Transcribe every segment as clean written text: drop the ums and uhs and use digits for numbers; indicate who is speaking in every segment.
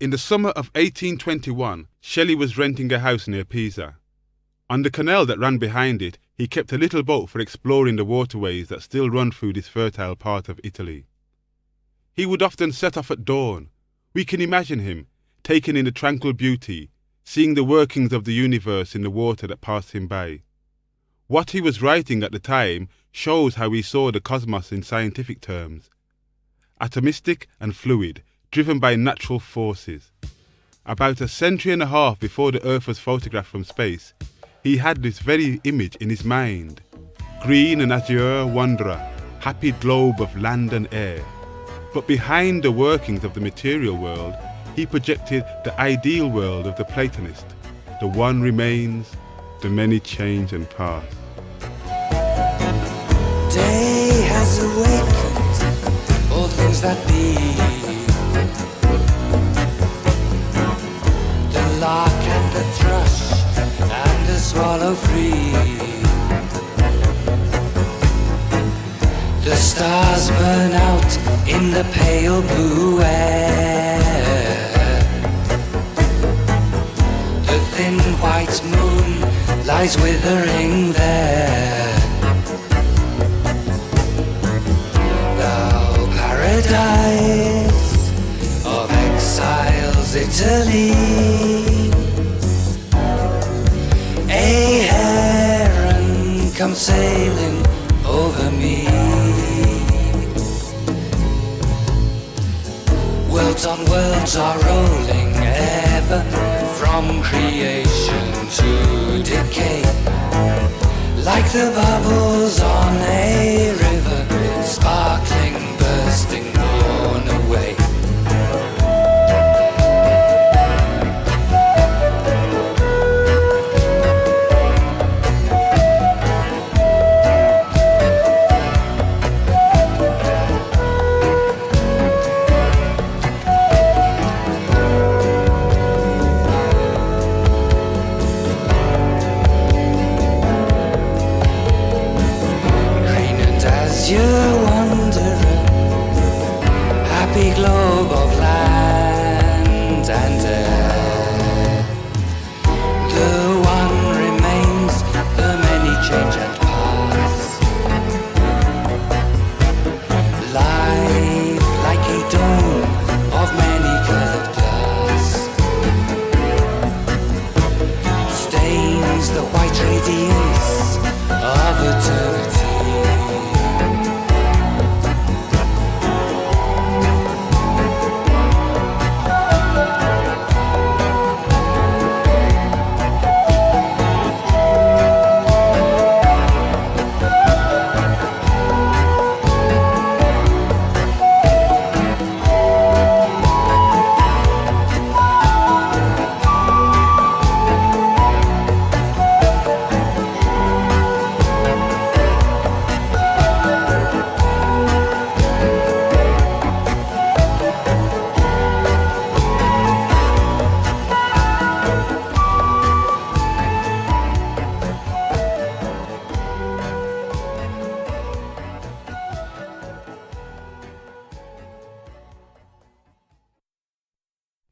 Speaker 1: In the summer of 1821, Shelley was renting a house near Pisa. On the canal that ran behind it, he kept a little boat for exploring the waterways that still run through this fertile part of Italy. He would often set off at dawn. We can imagine him, taking in the tranquil beauty, seeing the workings of the universe in the water that passed him by. What he was writing at the time shows how he saw the cosmos in scientific terms. Atomistic and fluid, driven by natural forces. About a century and a half before the Earth was photographed from space, he had this very image in his mind. Green and azure wanderer, happy globe of land and air. But behind the workings of the material world, he projected the ideal world of the Platonist. The one remains, the many change and pass.
Speaker 2: Day has awakened all things that be. The lark and the thrush and the swallow free. The stars burn out in the pale blue air. The thin white moon lies withering there. Thou paradise of exiles, Italy, a heron comes sailing over me. Worlds on worlds are rolling ever, from creation to decay, like the bubbles on a river, sparkling, bursting, borne away. You wanderer, happy globe of land and air. The one remains, the many change and pass. Life like a dome of many colored glass stains the white radiance of eternity.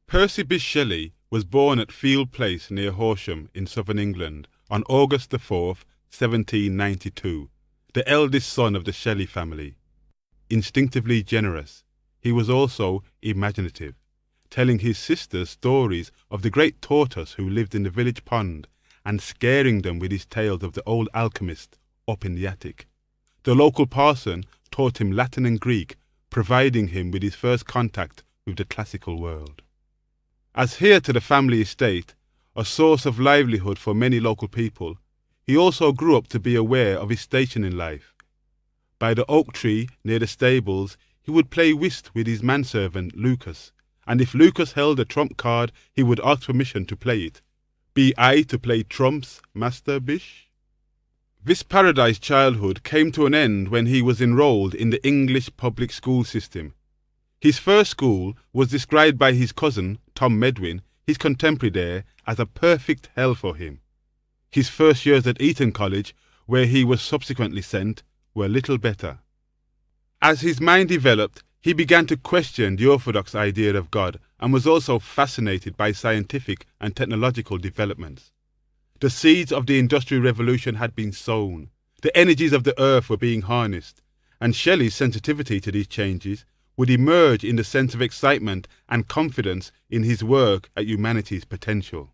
Speaker 1: Percy Bysshe Shelley was born at Field Place near Horsham in southern England on August the 4th, 1792, the eldest son of the Shelley family. Instinctively generous, he was also imaginative, telling his sisters stories of the great tortoise who lived in the village pond and scaring them with his tales of the old alchemist up in the attic. The local parson taught him Latin and Greek, providing him with his first contact with the classical world. As heir to the family estate, a source of livelihood for many local people, he also grew up to be aware of his station in life. By the oak tree near the stables, he would play whist with his manservant Lucas, and if Lucas held a trump card, he would ask permission to play it. Be I to play trumps, Master Bysshe? This paradise childhood came to an end when he was enrolled in the English public school system. His first school was described by his cousin, Tom Medwin, his contemporary there, as a perfect hell for him. His first years at Eton College, where he was subsequently sent, were little better. As his mind developed, he began to question the orthodox idea of God and was also fascinated by scientific and technological developments. The seeds of the Industrial Revolution had been sown, the energies of the earth were being harnessed, and Shelley's sensitivity to these changes would emerge in the sense of excitement and confidence in his work at humanity's potential.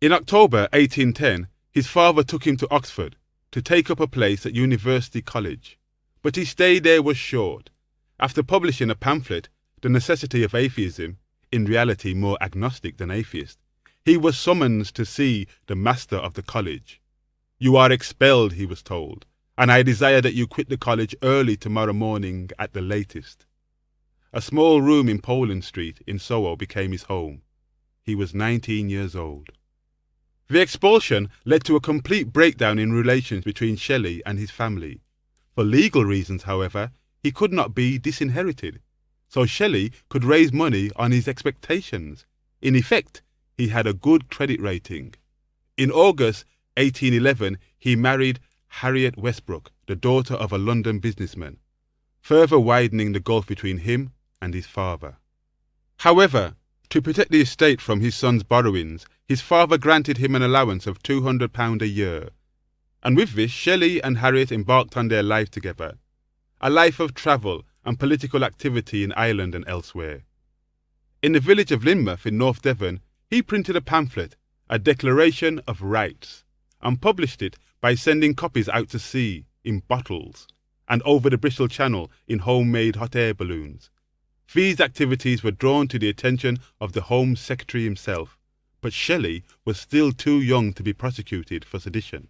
Speaker 1: In October 1810, his father took him to Oxford to take up a place at University College, but his stay there was short. After publishing a pamphlet, The Necessity of Atheism, in reality more agnostic than atheist, he was summoned to see the master of the college. "You are expelled," he was told, "and I desire that you quit the college early tomorrow morning at the latest." A small room in Poland Street in Soho became his home. He was 19 years old. The expulsion led to a complete breakdown in relations between Shelley and his family. For legal reasons, however, he could not be disinherited, so Shelley could raise money on his expectations. In effect, he had a good credit rating. In August 1811, he married Harriet Westbrook, the daughter of a London businessman, further widening the gulf between him and his father. However, to protect the estate from his son's borrowings, his father granted him an allowance of £200 a year, and with this Shelley and Harriet embarked on their life together, a life of travel and political activity in Ireland and elsewhere. In the village of Lynmouth in North Devon, he printed a pamphlet, A Declaration of Rights, and published it by sending copies out to sea in bottles and over the Bristol Channel in homemade hot air balloons. These activities were drawn to the attention of the Home Secretary himself, but Shelley was still too young to be prosecuted for sedition.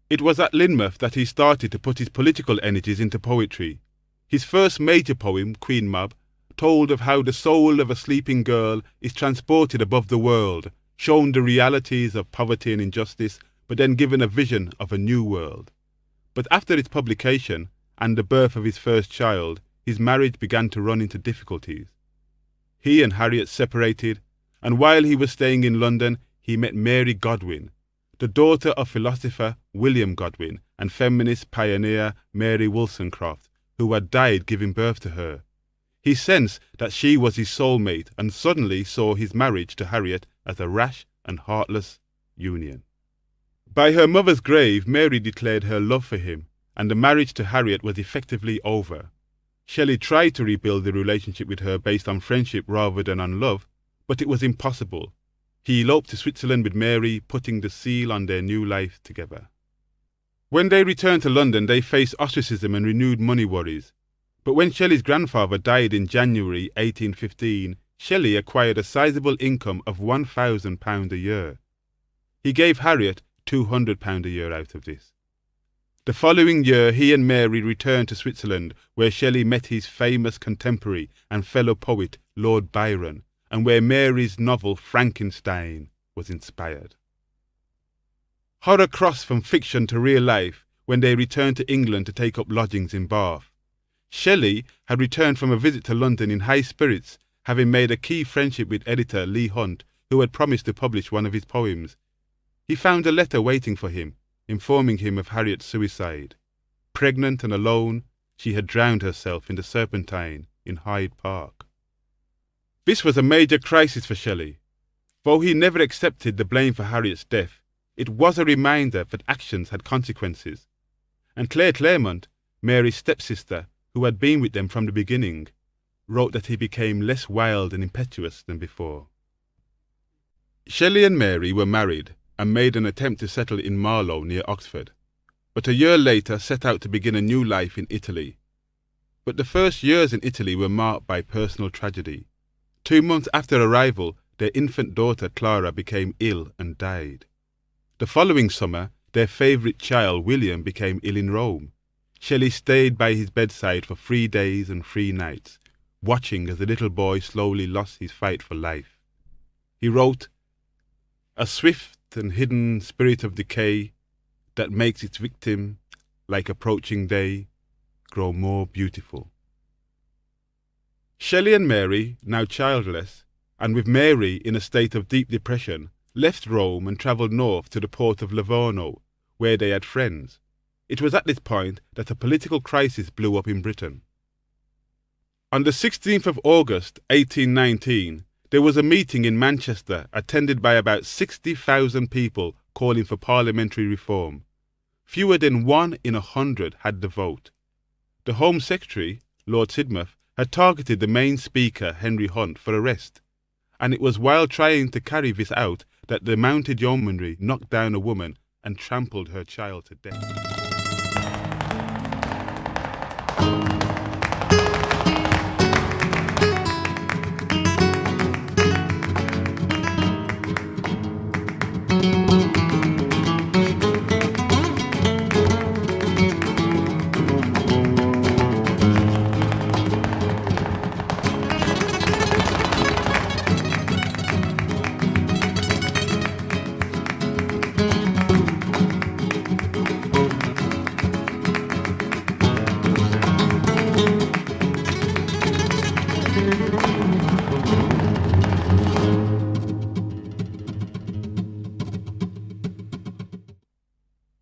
Speaker 1: It was at Lynmouth that he started to put his political energies into poetry. His first major poem, Queen Mab, told of how the soul of a sleeping girl is transported above the world, shown the realities of poverty and injustice, but then given a vision of a new world. But after its publication and the birth of his first child, his marriage began to run into difficulties. He and Harriet separated, and while he was staying in London, he met Mary Godwin, the daughter of philosopher William Godwin and feminist pioneer Mary Wollstonecraft, who had died giving birth to her. He sensed that she was his soulmate and suddenly saw his marriage to Harriet as a rash and heartless union. By her mother's grave, Mary declared her love for him, and the marriage to Harriet was effectively over. Shelley tried to rebuild the relationship with her based on friendship rather than on love, but it was impossible. He eloped to Switzerland with Mary, putting the seal on their new life together. When they returned to London, they faced ostracism and renewed money worries. But when Shelley's grandfather died in January 1815, Shelley acquired a sizable income of £1,000 a year. He gave Harriet £200 a year out of this. The following year, he and Mary returned to Switzerland, where Shelley met his famous contemporary and fellow poet, Lord Byron, and where Mary's novel Frankenstein was inspired. Horror crossed from fiction to real life when they returned to England to take up lodgings in Bath. Shelley had returned from a visit to London in high spirits, having made a key friendship with editor Leigh Hunt, who had promised to publish one of his poems. He found a letter waiting for him, informing him of Harriet's suicide. Pregnant and alone, she had drowned herself in the Serpentine in Hyde Park. This was a major crisis for Shelley. Though he never accepted the blame for Harriet's death, it was a reminder that actions had consequences. And Claire Clairmont, Mary's stepsister, who had been with them from the beginning, wrote that he became less wild and impetuous than before. Shelley and Mary were married and made an attempt to settle in Marlow near Oxford, but a year later set out to begin a new life in Italy. But the first years in Italy were marked by personal tragedy. 2 months after arrival, their infant daughter Clara became ill and died. The following summer, their favourite child William became ill in Rome. Shelley stayed by his bedside for 3 days and 3 nights, watching as the little boy slowly lost his fight for life. He wrote, "A swift and hidden spirit of decay that makes its victim, like approaching day, grow more beautiful." Shelley and Mary, now childless, and with Mary in a state of deep depression, left Rome and travelled north to the port of Livorno, where they had friends. It was at this point that a political crisis blew up in Britain. On the 16th of August 1819, there was a meeting in Manchester attended by about 60,000 people calling for parliamentary reform. Fewer than 1 in 100 had the vote. The Home Secretary, Lord Sidmouth, had targeted the main speaker, Henry Hunt, for arrest, and it was while trying to carry this out that the mounted yeomanry knocked down a woman and trampled her child to death.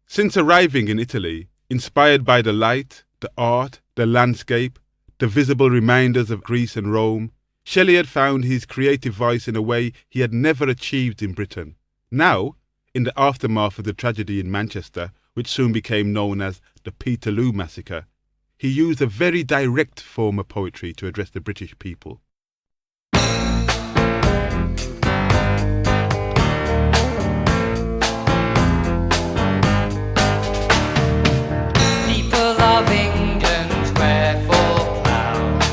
Speaker 1: Since arriving in Italy, inspired by the light, the art, the landscape, the visible reminders of Greece and Rome, Shelley had found his creative voice in a way he had never achieved in Britain. Now, in the aftermath of the tragedy in Manchester, which soon became known as the Peterloo Massacre, he used a very direct form of poetry to address the British people.
Speaker 3: Of England, wherefore proud,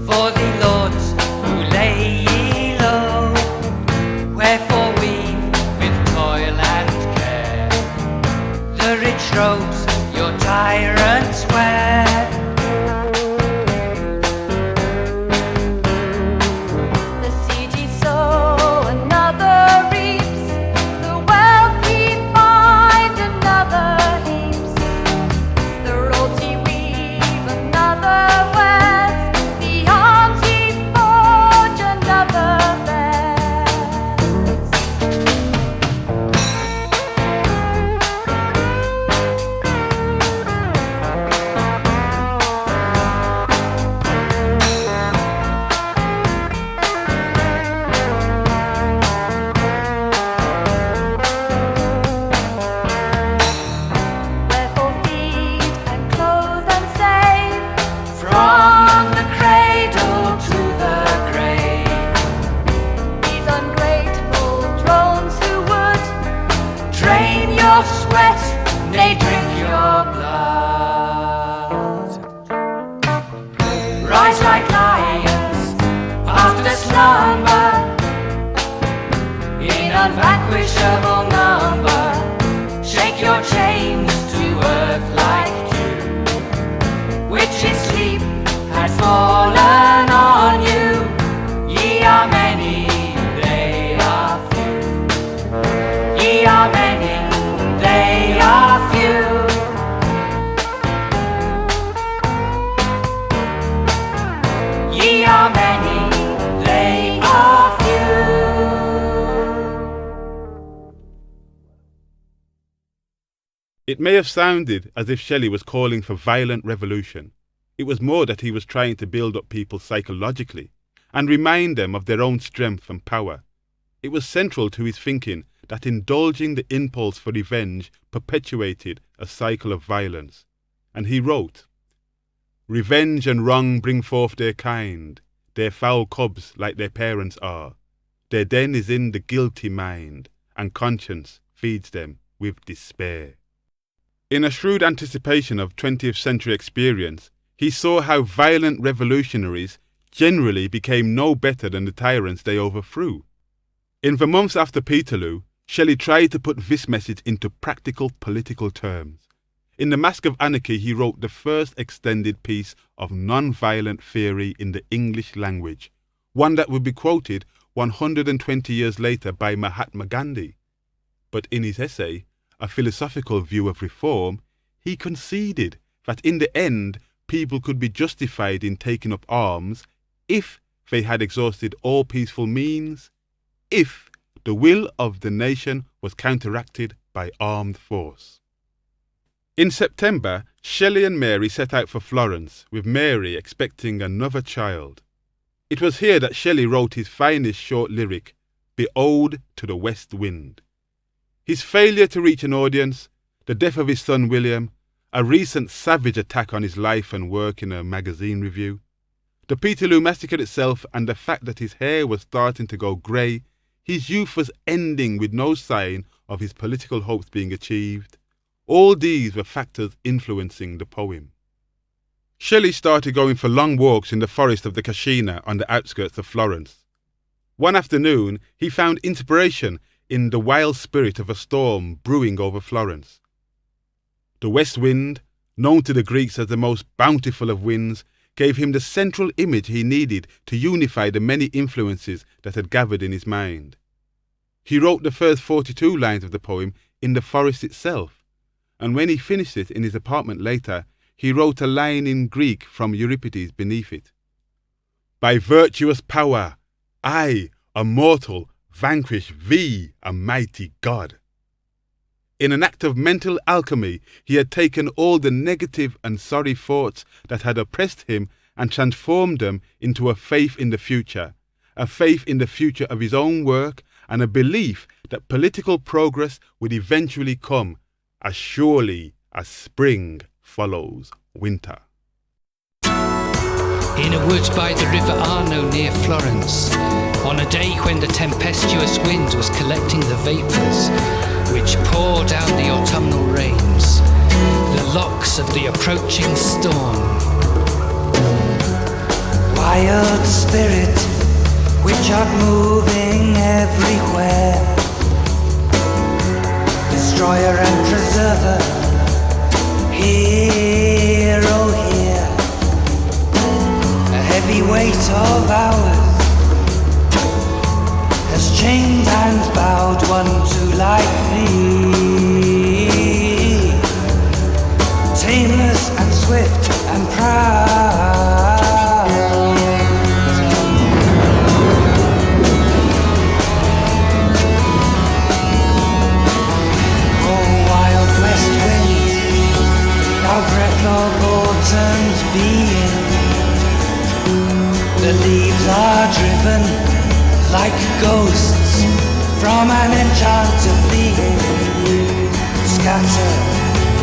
Speaker 3: for the lords who lay ye low, wherefore weave with toil and care the rich robes your tyrants wear.
Speaker 4: The seedy sow, another reaps, the wealthy find another heaps. The robes he weave, another wears, the arms he forge, another bears. Wherefore feed and clothe and save, from the cradle to the grave. These ungrateful drones who would drain your sweat, nay, drink your blood. Rise like lions after slumber, in unvanquishable number. Shake your chains to earth like dew, which in sleep had fallen on you. Ye are many, they are few. Ye are many, they are few. Ye are many, they are few.
Speaker 1: It may have sounded as if Shelley was calling for violent revolution. It was more that he was trying to build up people psychologically and remind them of their own strength and power. It was central to his thinking that indulging the impulse for revenge perpetuated a cycle of violence. And he wrote, "Revenge and wrong bring forth their kind, their foul cubs like their parents are. Their den is in the guilty mind, and conscience feeds them with despair." In a shrewd anticipation of 20th century experience, he saw how violent revolutionaries generally became no better than the tyrants they overthrew. In the months after Peterloo, Shelley tried to put this message into practical political terms. In The Mask of Anarchy, he wrote the first extended piece of non-violent theory in the English language, one that would be quoted 120 years later by Mahatma Gandhi. But in his essay, A Philosophical View of Reform, he conceded that in the end, people could be justified in taking up arms if they had exhausted all peaceful means, if the will of the nation was counteracted by armed force. In September, Shelley and Mary set out for Florence, with Mary expecting another child. It was here that Shelley wrote his finest short lyric, Behold to the West Wind. His failure to reach an audience, the death of his son William, a recent savage attack on his life and work in a magazine review, the Peterloo massacre itself, and the fact that his hair was starting to go grey, his youth was ending with no sign of his political hopes being achieved. All these were factors influencing the poem. Shelley started going for long walks in the forest of the Cascina on the outskirts of Florence. One afternoon, he found inspiration in the wild spirit of a storm brewing over Florence. The west wind, known to the Greeks as the most bountiful of winds, gave him the central image he needed to unify the many influences that had gathered in his mind. He wrote the first 42 lines of the poem in the forest itself, and when he finished it in his apartment later, he wrote a line in Greek from Euripides beneath it. By virtuous power, I, a mortal, vanquish thee, a mighty God. In an act of mental alchemy, he had taken all the negative and sorry thoughts that had oppressed him and transformed them into a faith in the future of his own work, and a belief that political progress would eventually come as surely as spring follows winter.
Speaker 5: In a wood by the river Arno near Florence, on a day when the tempestuous wind was collecting the vapours which pour down the autumnal rains, the locks of the approaching storm.
Speaker 2: Wild spirit, which art moving everywhere, destroyer and preserver, here, oh here, a heavy weight of hours has chained and bowed one to like thee, tameless and swift and proud. Oh, wild west wind, thou breath of autumn's being, the leaves are driven like ghosts from an enchanted fleeing, scatter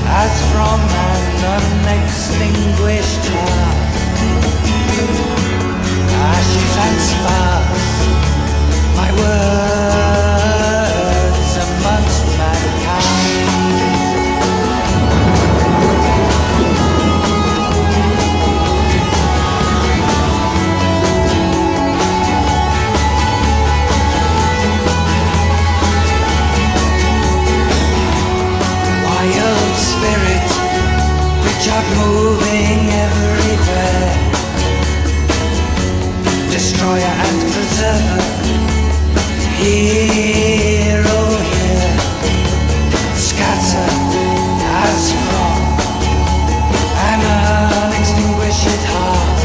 Speaker 2: as from an unextinguished heart, ashes and sparks, my words amongst mankind. Spirit, which art moving everywhere, destroyer and preserver, here, oh here, scatter as from an unextinguished heart,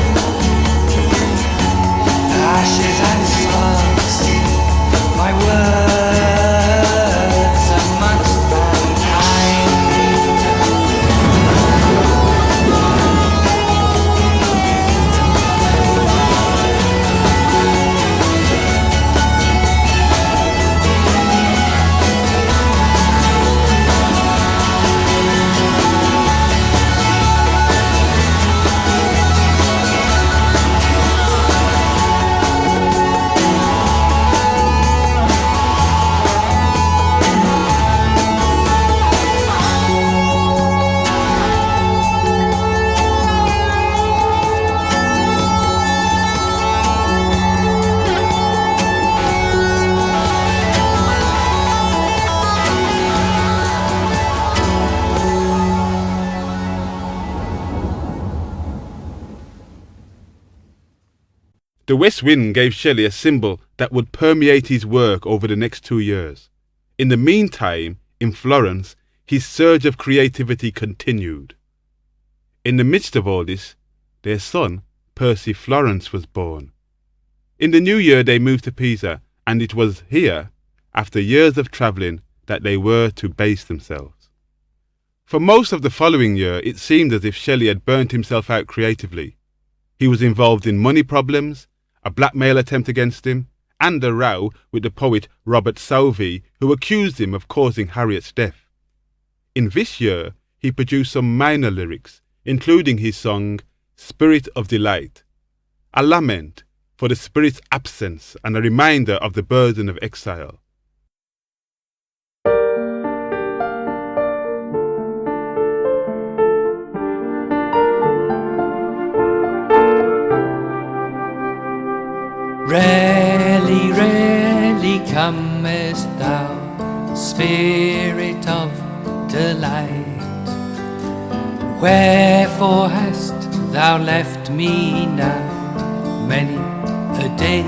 Speaker 2: ashes and sparks, my words amongst mankind.
Speaker 1: The west wind gave Shelley a symbol that would permeate his work over the next 2 years. In the meantime, in Florence, his surge of creativity continued. In the midst of all this, their son, Percy Florence, was born. In the new year they moved to Pisa, and it was here, after years of travelling, that they were to base themselves. For most of the following year, it seemed as if Shelley had burnt himself out creatively. He was involved in money problems, a blackmail attempt against him, and a row with the poet Robert Southey, who accused him of causing Harriet's death. In this year, he produced some minor lyrics, including his song Spirit of Delight, a lament for the spirit's absence and a reminder of the burden of exile.
Speaker 3: Rarely, rarely comest thou, Spirit of delight. Wherefore hast thou left me now, many a day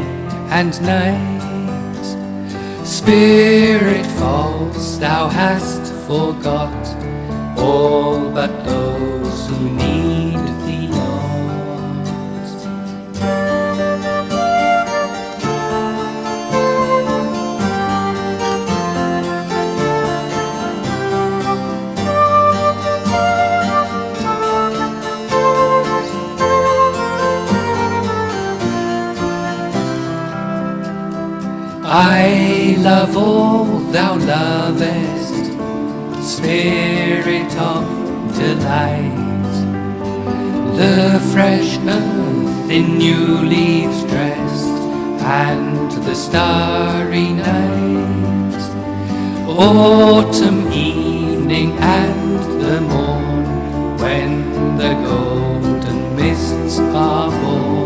Speaker 3: and night? Spirit false, thou hast forgot all but those who need thee not. I love all thou lovest, Spirit of delight. The fresh earth in new leaves dressed, and the starry night. Autumn evening and the morn, when the golden mists are born.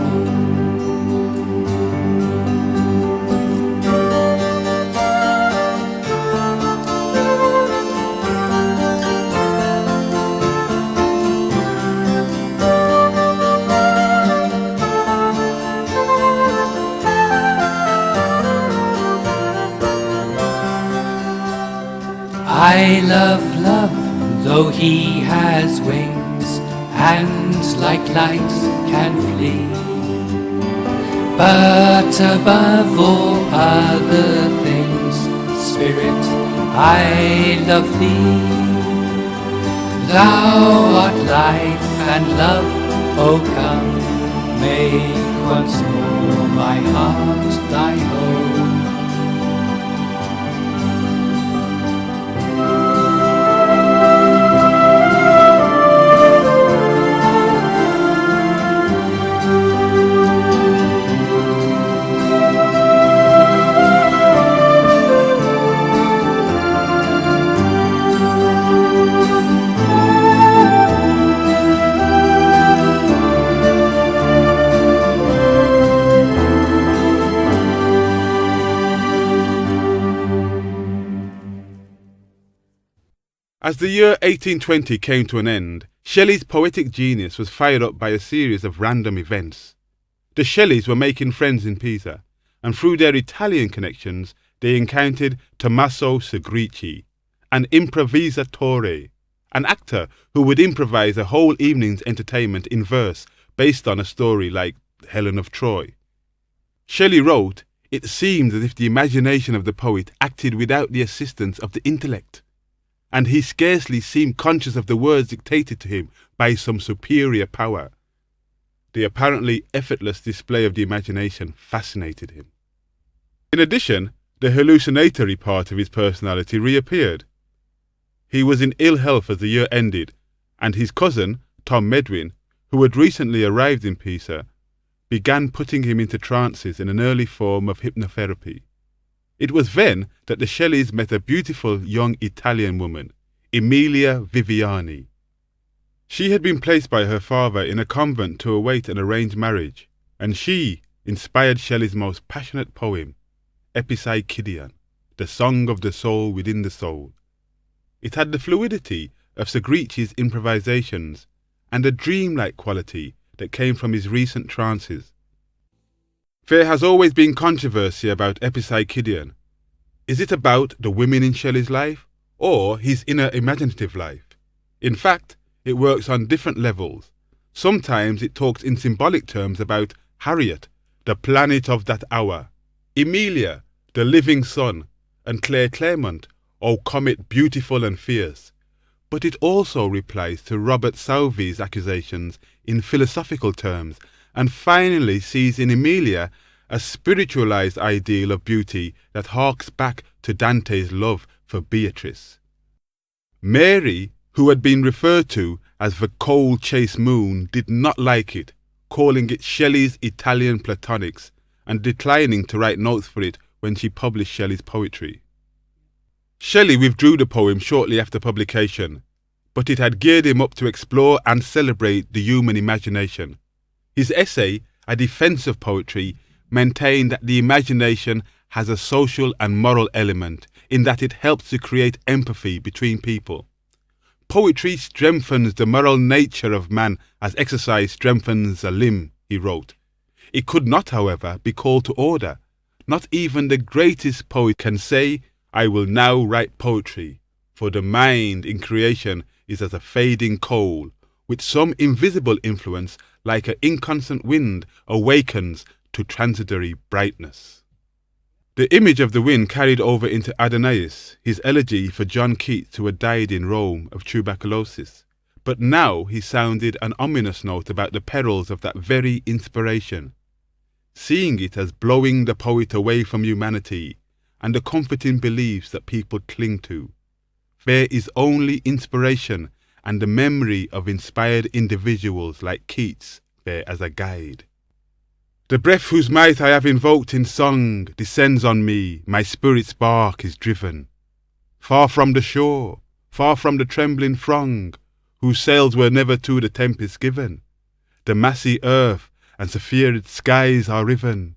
Speaker 3: I love love, though he has wings, and like light can flee. But above all other things, Spirit, I love thee. Thou art life and love, O come, make once more my heart thy home.
Speaker 1: As the year 1820 came to an end, Shelley's poetic genius was fired up by a series of random events. The Shelleys were making friends in Pisa, and through their Italian connections, they encountered Tommaso Segrici, an improvisatore, an actor who would improvise a whole evening's entertainment in verse based on a story like Helen of Troy. Shelley wrote, "It seemed as if the imagination of the poet acted without the assistance of the intellect, and he scarcely seemed conscious of the words dictated to him by some superior power." The apparently effortless display of the imagination fascinated him. In addition, the hallucinatory part of his personality reappeared. He was in ill health as the year ended, and his cousin, Tom Medwin, who had recently arrived in Pisa, began putting him into trances in an early form of hypnotherapy. It was then that the Shelleys met a beautiful young Italian woman, Emilia Viviani. She had been placed by her father in a convent to await an arranged marriage, and she inspired Shelley's most passionate poem, Epipsychidion, the song of the soul within the soul. It had the fluidity of Segrici's improvisations and a dreamlike quality that came from his recent trances. There has always been controversy about Epipsychidion. Is it about the women in Shelley's life, or his inner imaginative life? In fact, it works on different levels. Sometimes it talks in symbolic terms about Harriet, the planet of that hour, Emilia, the living sun, and Claire Clairmont, O comet beautiful and fierce. but it also replies to Robert Southey's accusations in philosophical terms, and finally sees in Emilia a spiritualized ideal of beauty that harks back to Dante's love for Beatrice. Mary, who had been referred to as the cold chaste moon, did not like it, calling it Shelley's Italian Platonics and declining to write notes for it when she published Shelley's poetry. Shelley withdrew the poem shortly after publication, but it had geared him up to explore and celebrate the human imagination. His essay, A Defence of Poetry, maintained that the imagination has a social and moral element in that it helps to create empathy between people. Poetry strengthens the moral nature of man as exercise strengthens a limb, he wrote. It could not, however, be called to order. Not even the greatest poet can say, I will now write poetry, for the mind in creation is as a fading coal, with some invisible influence like an inconstant wind awakens to transitory brightness. The image of the wind carried over into Adonais, his elegy for John Keats, who had died in Rome of tuberculosis. But now he sounded an ominous note about the perils of that very inspiration, seeing it as blowing the poet away from humanity and the comforting beliefs that people cling to. There is only inspiration and the memory of inspired individuals like Keats there as a guide. The breath whose might I have invoked in song descends on me, my spirit's spark is driven. Far from the shore, far from the trembling throng, whose sails were never to the tempest given, the massy earth and sphered skies are riven.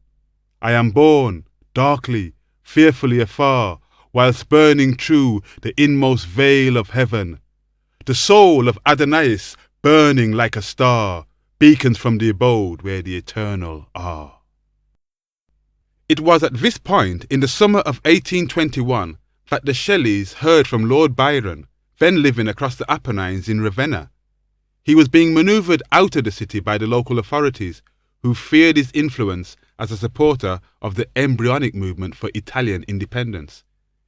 Speaker 1: I am borne, darkly, fearfully afar, while spurning through the inmost veil of heaven. The soul of Adonais, burning like a star, beacons from the abode where the eternal are. It was at this point in the summer of 1821 that the Shelleys heard from Lord Byron, then living across the Apennines in Ravenna. He was being manoeuvred out of the city by the local authorities, who feared his influence as a supporter of the embryonic movement for Italian independence.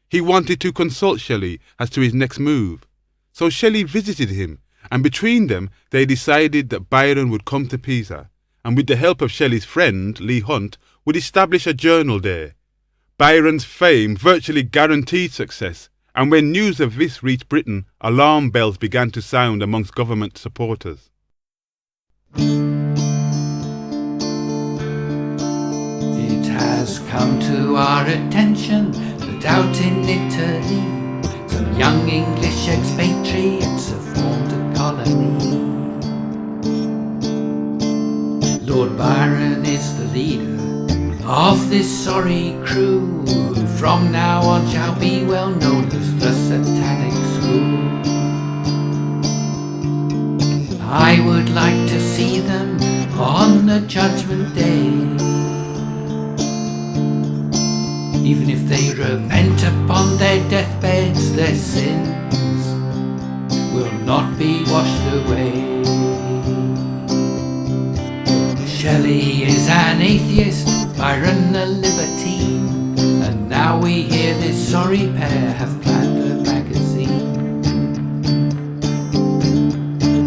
Speaker 1: He wanted to consult Shelley as to his next move, so Shelley visited him, and between them they decided that Byron would come to Pisa, and with the help of Shelley's friend, Leigh Hunt, would establish a journal there. Byron's fame virtually guaranteed success, and when news of this reached Britain, alarm bells began to sound amongst government supporters.
Speaker 3: It has come to our attention that out in Italy some young English expatriates have formed a colony. Lord Byron is the leader of this sorry crew, who from now on shall be well known as the Satanic School. I would like to see them on the Judgment Day, even if they repent upon their deathbeds, their sins will not be washed away. Shelley is an atheist, Byron a libertine, and now we hear this sorry pair have planned a magazine.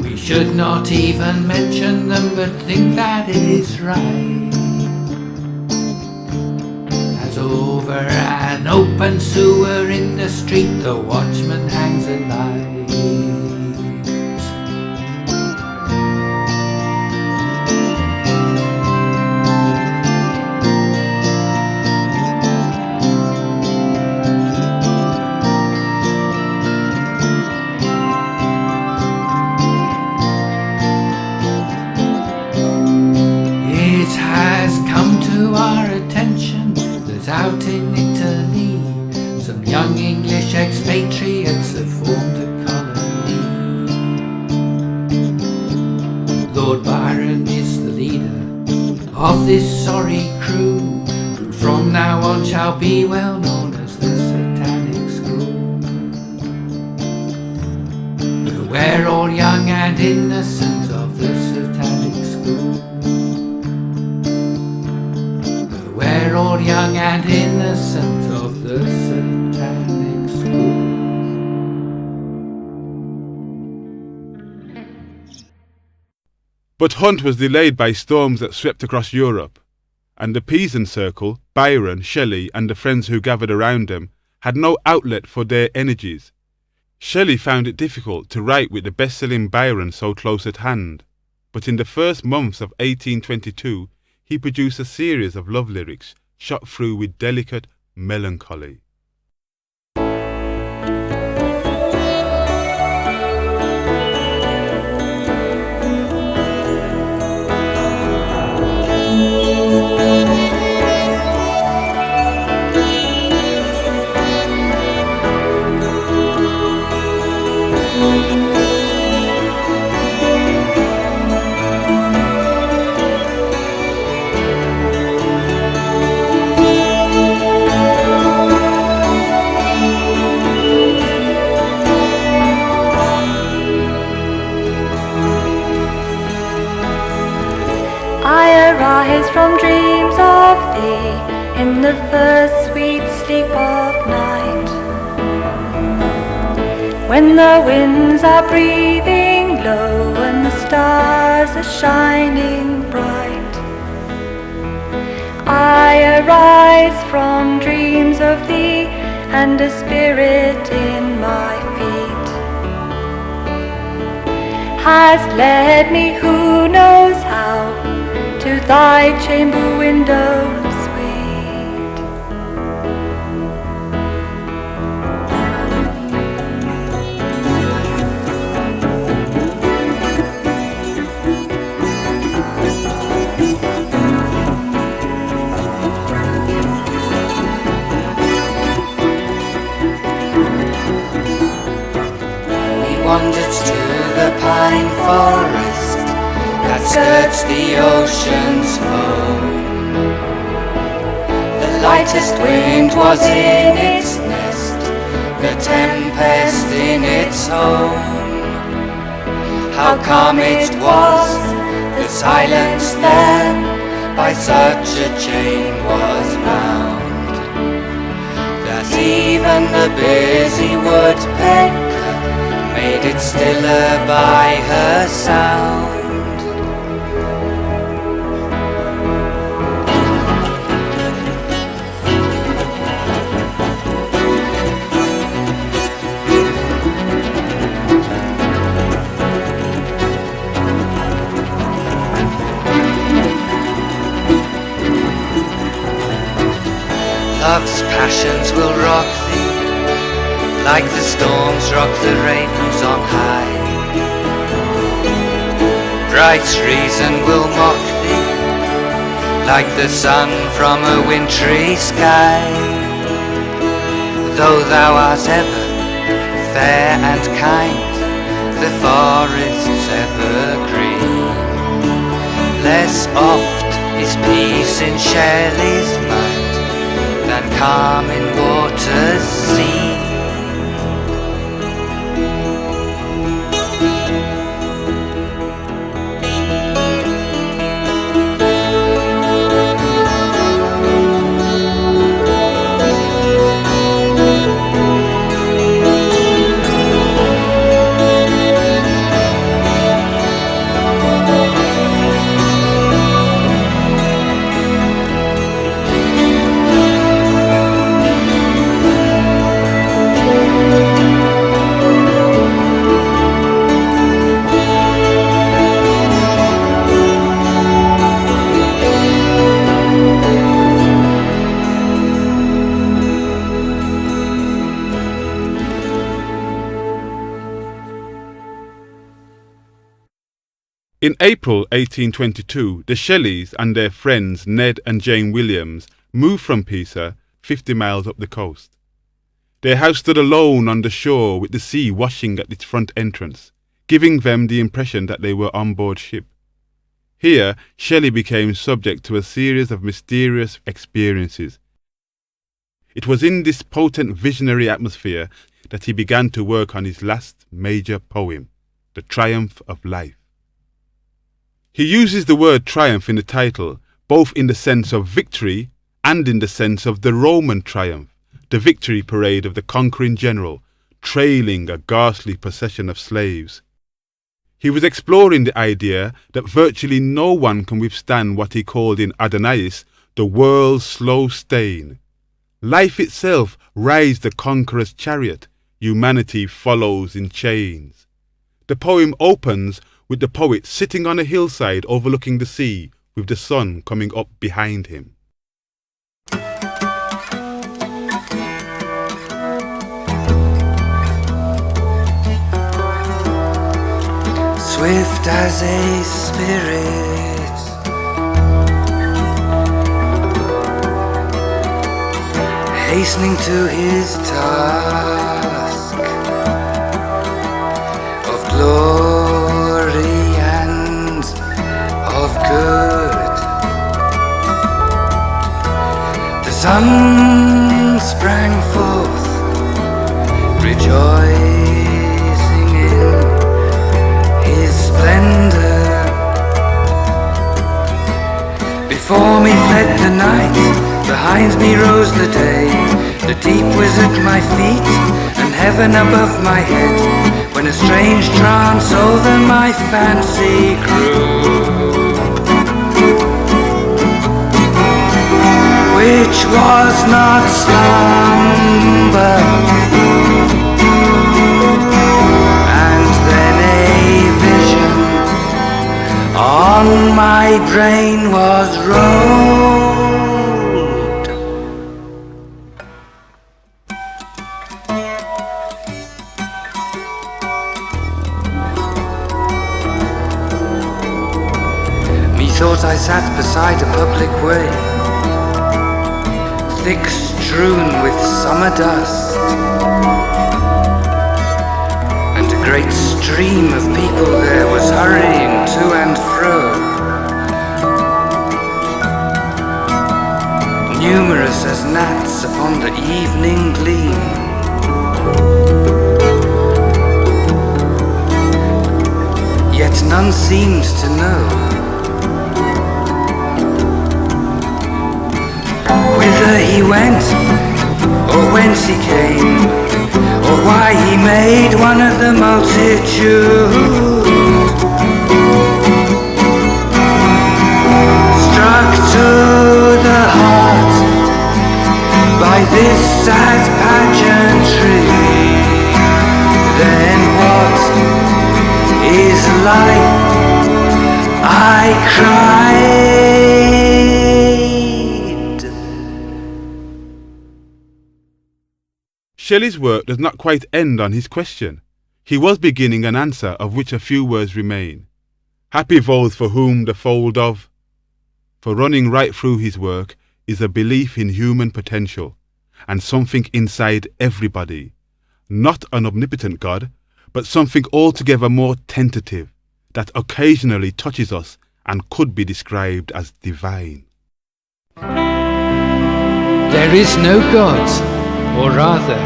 Speaker 3: We should not even mention them, but think that it is right, as over an open sewer in the street the watchman hangs a light. Out in Italy, some young English expatriates have formed a colony. Lord Byron is the leader of this sorry crew, who from now on shall be well known as the Satanic School. Beware all young and innocent of the Satanic School. We're all young and innocent of the Satanic School.
Speaker 1: But Hunt was delayed by storms that swept across Europe, and the Pisan circle, Byron, Shelley, and the friends who gathered around them, had no outlet for their energies. Shelley found it difficult to write with the best-selling Byron so close at hand, but in the first months of 1822 he produced a series of love lyrics shot through with delicate melancholy.
Speaker 4: I arise from dreams of thee in the first sweet sleep of night, when the winds are breathing low and the stars are shining bright. I arise from dreams of thee and a spirit in my feet has led me, who knows how, to thy chamber window sweet.
Speaker 2: We wandered to the pine forest that skirts the ocean's foam. The lightest wind was in its nest, the tempest in its home. How calm it was, the silence then by such a chain was bound, that even the busy woodpecker made it stiller by her sound. Love's passions will rock thee, like the storms rock the ravens on high. Bright reason will mock thee, like the sun from a wintry sky. Though thou art ever fair and kind, the forest's evergreen. Less oft is peace in Shelley's mind than calm in waters seen.
Speaker 1: In April 1822, the Shelleys and their friends Ned and Jane Williams moved from Pisa 50 miles up the coast. Their house stood alone on the shore with the sea washing at its front entrance, giving them the impression that they were on board ship. Here, Shelley became subject to a series of mysterious experiences. It was in this potent visionary atmosphere that he began to work on his last major poem, The Triumph of Life. He uses the word triumph in the title, both in the sense of victory and in the sense of the Roman triumph, the victory parade of the conquering general, trailing a ghastly procession of slaves. He was exploring the idea that virtually no one can withstand what he called in Adonais the world's slow stain. Life itself rides the conqueror's chariot, humanity follows in chains. The poem opens with the poet sitting on a hillside overlooking the sea with the sun coming up behind him.
Speaker 2: Swift as a spirit, hastening to his task of glory and of good. The sun sprang forth, rejoicing in his splendor. Before me fled the night, behind me rose the day. The deep was at my feet, and heaven above my head, when a strange trance over my fancy grew, which was not slumber. And then a vision on my brain was rolled. Methought I sat beside a public way, thick strewn with summer dust, and a great stream of people there was hurrying to and fro, numerous as gnats upon the evening gleam. Yet none seemed to know whither he went, or whence he came, or why he made one of the multitude. Struck to the heart by this sad pageantry, then what is life? I cried.
Speaker 1: Shelley's work does not quite end on his question. He was beginning an answer of which a few words remain. Happy those for whom the fold of... For running right through his work is a belief in human potential and something inside everybody. Not an omnipotent God, but something altogether more tentative that occasionally touches us and could be described as divine.
Speaker 5: There is no God, or rather,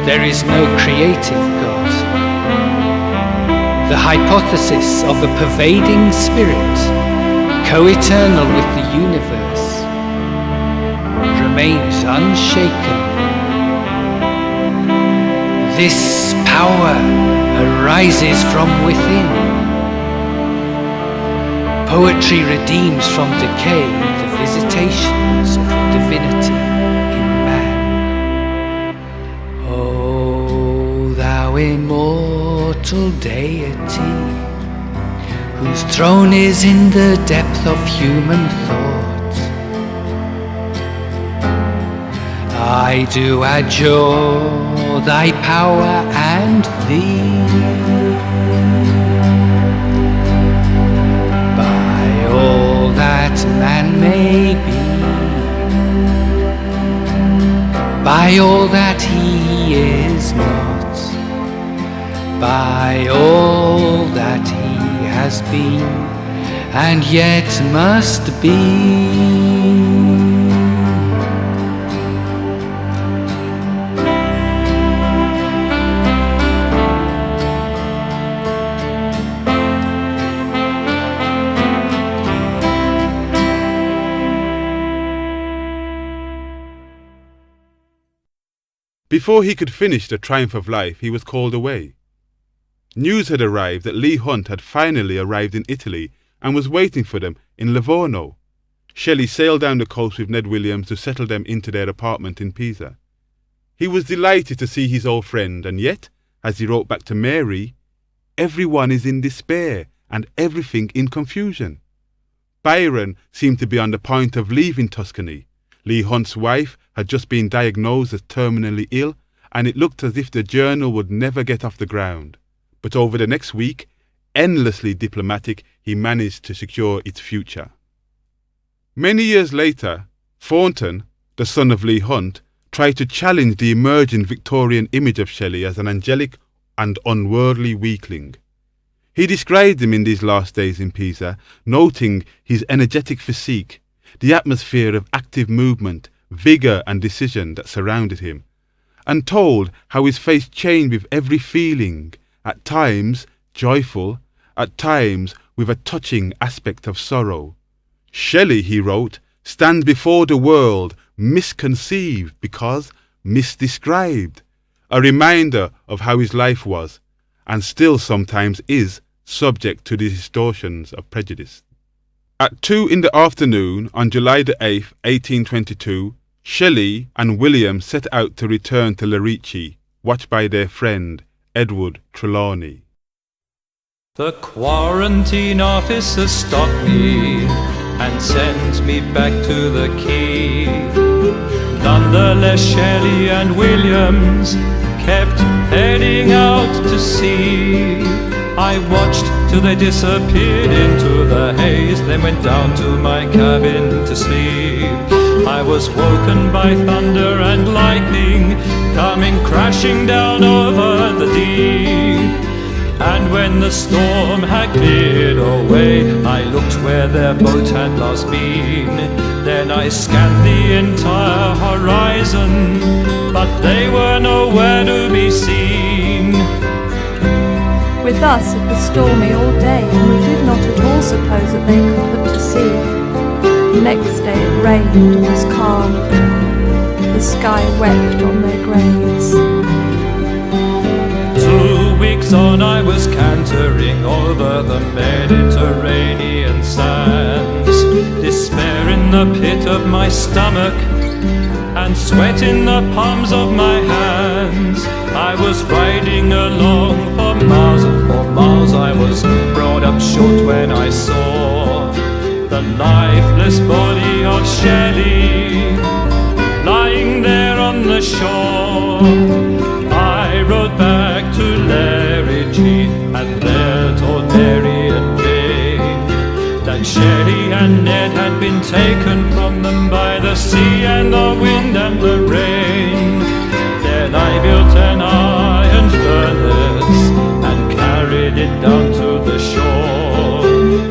Speaker 5: there is no creative God. The hypothesis of a pervading spirit, co-eternal with the universe, remains unshaken. This power arises from within. Poetry redeems from decay the visitations of the divinity in man. O thou immortal deity, whose throne is in the depth of human thought, I do adjure thy power and thee. By all that man may be, by all that he is not, by all that he has been, and yet must be.
Speaker 1: Before he could finish The Triumph of Life, he was called away. News had arrived that Leigh Hunt had finally arrived in Italy and was waiting for them in Livorno. Shelley sailed down the coast with Ned Williams to settle them into their apartment in Pisa. He was delighted to see his old friend, and yet, as he wrote back to Mary, everyone is in despair and everything in confusion. Byron seemed to be on the point of leaving Tuscany. Leigh Hunt's wife had just been diagnosed as terminally ill, and it looked as if the journal would never get off the ground. But over the next week, endlessly diplomatic, he managed to secure its future. Many years later, Thornton, the son of Leigh Hunt, tried to challenge the emerging Victorian image of Shelley as an angelic and unworldly weakling. He described him in these last days in Pisa, noting his energetic physique, the atmosphere of active movement, vigour and decision that surrounded him, and told how his face changed with every feeling, at times joyful, at times with a touching aspect of sorrow. Shelley, he wrote, stands before the world misconceived because misdescribed, a reminder of how his life was, and still sometimes is, subject to the distortions of prejudice. At 2 in the afternoon on July the 8th, 1822, Shelley and William set out to return to Lerici, watched by their friend Edward Trelawney.
Speaker 6: The quarantine officer stopped me and sent me back to the quay. Nonetheless, Shelley and Williams kept heading out to sea. I watched till they disappeared into the haze, then went down to my cabin to sleep. I was woken by thunder and lightning coming crashing down over the deep. And when the storm had cleared away, I looked where their boat had last been. Then I scanned the entire horizon, but they were nowhere to be seen.
Speaker 4: With us it was stormy all day, and we did not at all suppose that they could put to sea. Next day it rained and was calm. The sky wept on their graves.
Speaker 6: 2 weeks on I was cantering over the Mediterranean sands, despair in the pit of my stomach and sweat in the palms of my hands. I was riding along for miles and for miles. I was brought up short when I saw the lifeless body of Shelley lying there on the shore. I rode back to Lerici and there told Mary and Jane that Shelley and Ned had been taken from them by the sea and the wind and the rain. Then I built an iron furnace and carried it down to the shore,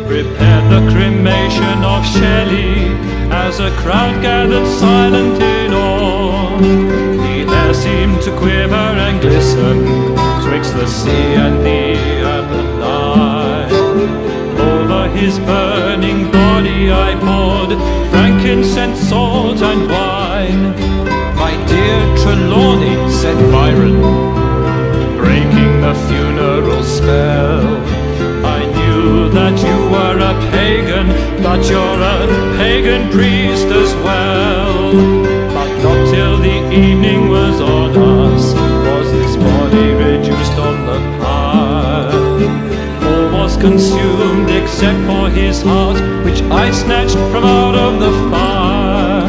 Speaker 6: prepared the cremation of Shelley as a crowd gathered silent in awe. The air seemed to quiver and glisten twixt the sea and the urban night. Over his burning body I poured frankincense, salt and wine. My dear Trelawney, said Byron, breaking the funeral spell, I knew that you were a pagan, but you're a pagan priest as well. But not till the evening was on us was his body reduced on the pyre. All was consumed except for his heart, which I snatched from out of the fire.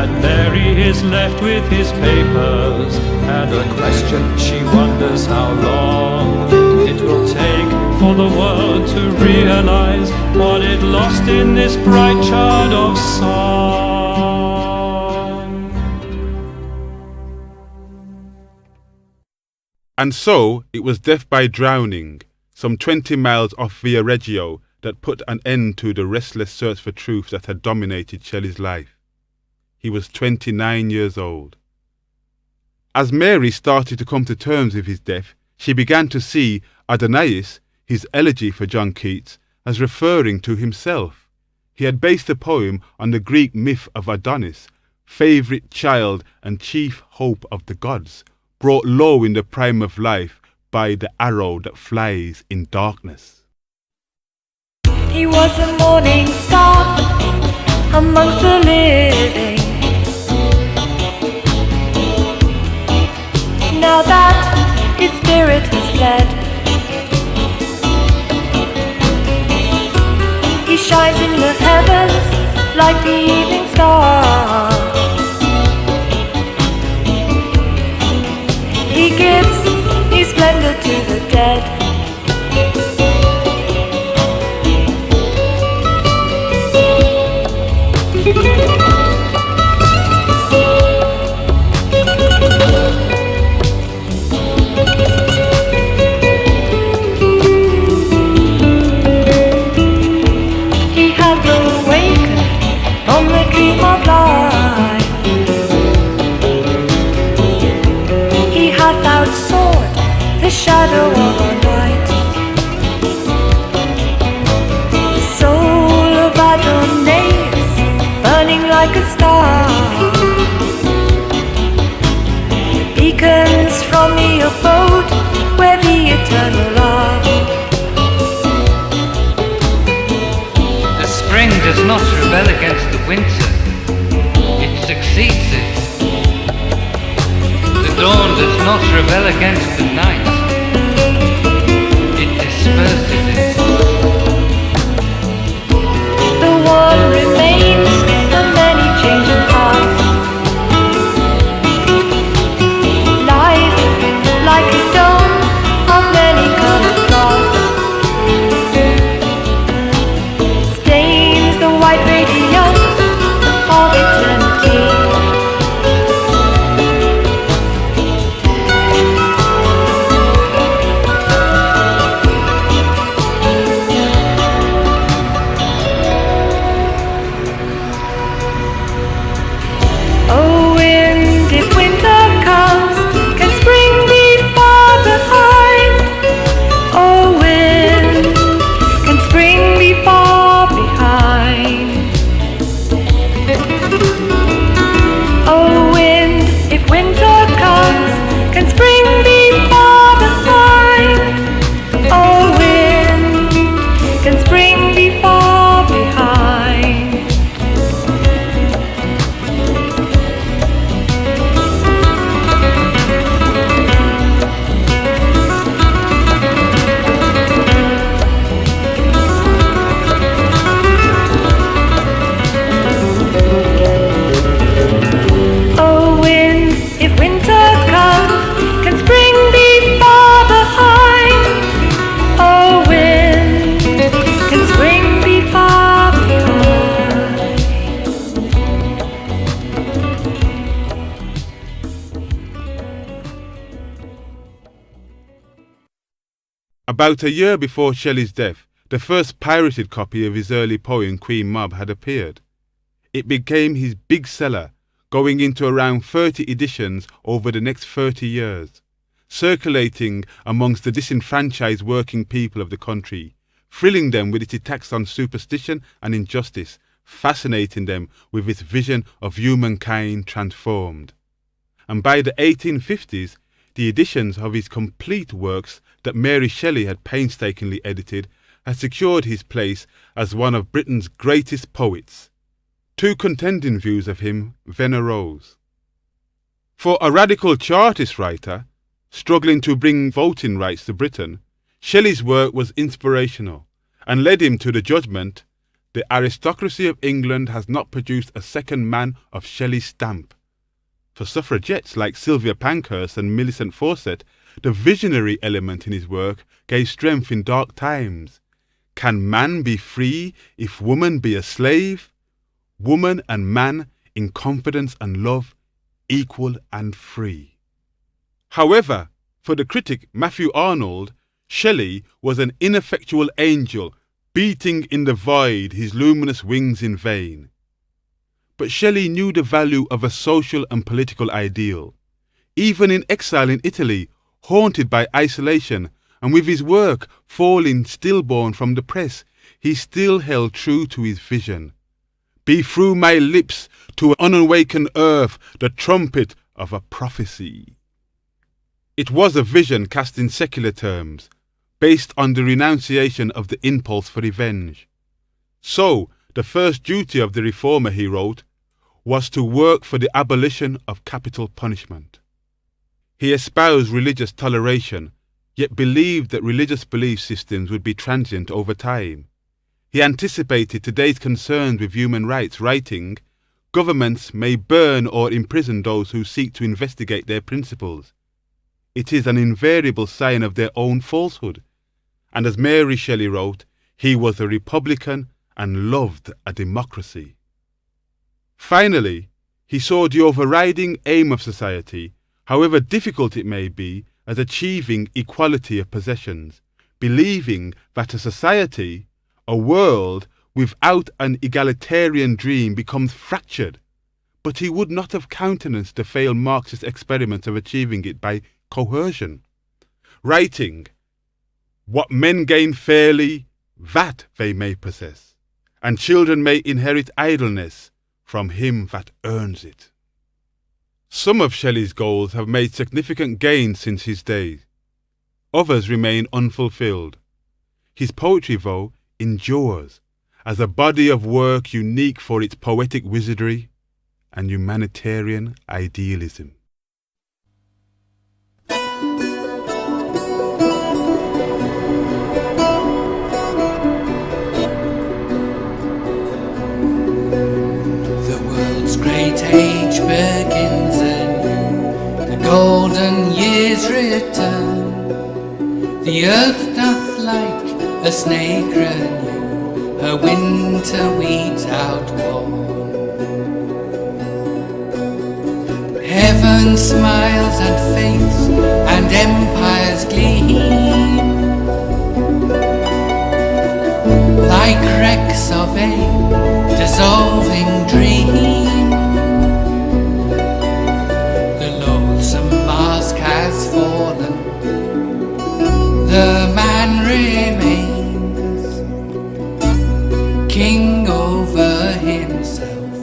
Speaker 6: And Mary is left with his papers and a question. She wonders how long it will take for the world to realize what it lost in this bright child of song.
Speaker 1: And so it was death by drowning, some 20 miles off Viareggio, that put an end to the restless search for truth that had dominated Shelley's life. He was 29 years old. As Mary started to come to terms with his death, she began to see Adonais, his elegy for John Keats, as referring to himself. He had based the poem on the Greek myth of Adonis, favourite child and chief hope of the gods, brought low in the prime of life, by the arrow that flies in darkness.
Speaker 4: He was a morning star amongst the living. Now that his spirit has fled, he shines in the heavens like the evening star. He gives his splendor to the dead. He has awakened from the dream of life. He hath outsoared the shadow of our night. The soul of Adonai, burning like a star, beacons from the abode where the eternal are.
Speaker 5: The spring does not rebel against the winter, it succeeds it. The dawn does not rebel against the night, it disperses it.
Speaker 4: The one remains, the many changing paths. Life, like a dome of many colored glass, stains the white radiance of eternity. Oh wind, if winter comes, can spring be far behind? Oh wind, can spring be far behind? Oh wind, if winter comes, can spring be far behind? Oh wind, can spring be far behind? Oh wind, if winter comes, can spring be far behind? Oh wind, can spring be far behind?
Speaker 1: About a year before Shelley's death, the first pirated copy of his early poem Queen Mab had appeared. It became his big seller, going into around 30 editions over the next 30 years, circulating amongst the disenfranchised working people of the country, thrilling them with its attacks on superstition and injustice, fascinating them with its vision of humankind transformed. And by the 1850s, the editions of his complete works that Mary Shelley had painstakingly edited had secured his place as one of Britain's greatest poets. Two contending views of him then arose. For a radical Chartist writer, struggling to bring voting rights to Britain, Shelley's work was inspirational and led him to the judgment, the aristocracy of England has not produced a second man of Shelley's stamp. For suffragettes like Sylvia Pankhurst and Millicent Fawcett, the visionary element in his work gave strength in dark times. Can man be free if woman be a slave? Woman and man in confidence and love, equal and free. However, for the critic Matthew Arnold, Shelley was an ineffectual angel beating in the void his luminous wings in vain. But Shelley knew the value of a social and political ideal. Even in exile in Italy, haunted by isolation, and with his work falling stillborn from the press, he still held true to his vision. Be through my lips to an unawakened earth the trumpet of a prophecy. It was a vision cast in secular terms, based on the renunciation of the impulse for revenge. So, the first duty of the reformer, he wrote, was to work for the abolition of capital punishment. He espoused religious toleration, yet believed that religious belief systems would be transient over time. He anticipated today's concerns with human rights, writing, "Governments may burn or imprison those who seek to investigate their principles. It is an invariable sign of their own falsehood." And as Mary Shelley wrote, he was a Republican and loved a democracy. Finally, he saw the overriding aim of society, however difficult it may be, as achieving equality of possessions, believing that a society, a world, without an egalitarian dream becomes fractured, but he would not have countenanced the failed Marxist experiments of achieving it by coercion. Writing, "What men gain fairly, that they may possess, and children may inherit idleness from him that earns it." Some of Shelley's goals have made significant gains since his days. Others remain unfulfilled. His poetry, though, endures as a body of work unique for its poetic wizardry and humanitarian idealism.
Speaker 3: Great age begins anew, the golden years return. The earth doth like a snake renew, her winter weeds outworn. Heaven smiles and faiths and empires gleam, like wrecks of a dissolving dream. Has fallen, the man remains king over himself,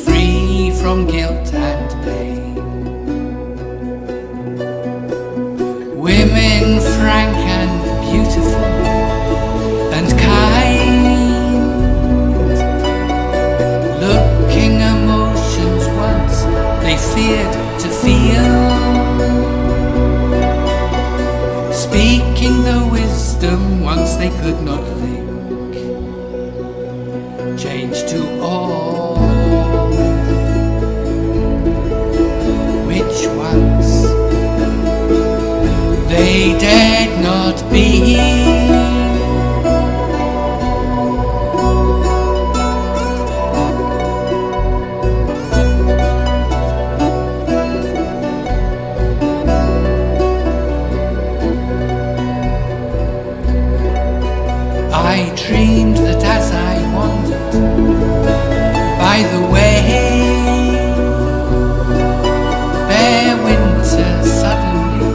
Speaker 3: free from guilt and pain. Women frank and beautiful and kind, looking emotions once they feared to feel, speaking the wisdom once they could not think, change to all, which once they dared not be. I dreamed that as I wandered by the way, bare winter suddenly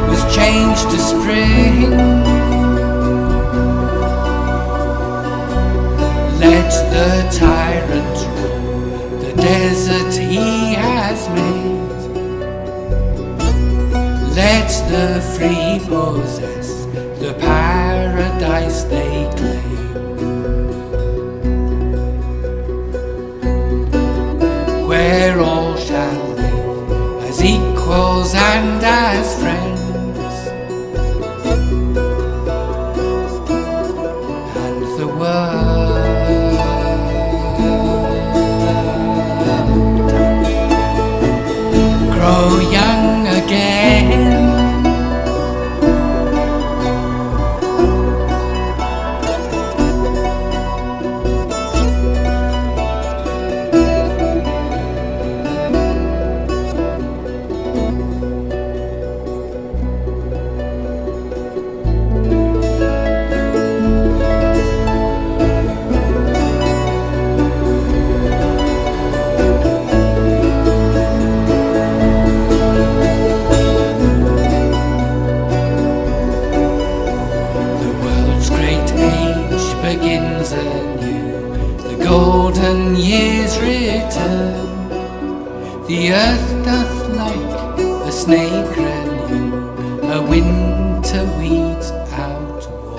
Speaker 3: was changed to spring. Let the tyrant rule the desert he has made, let the free possess the paradise they claim. Where all shall live as equals and as friends, and the world grow young again. Begins anew, the golden years return. The earth doth like a snake renew, winter weeds out war.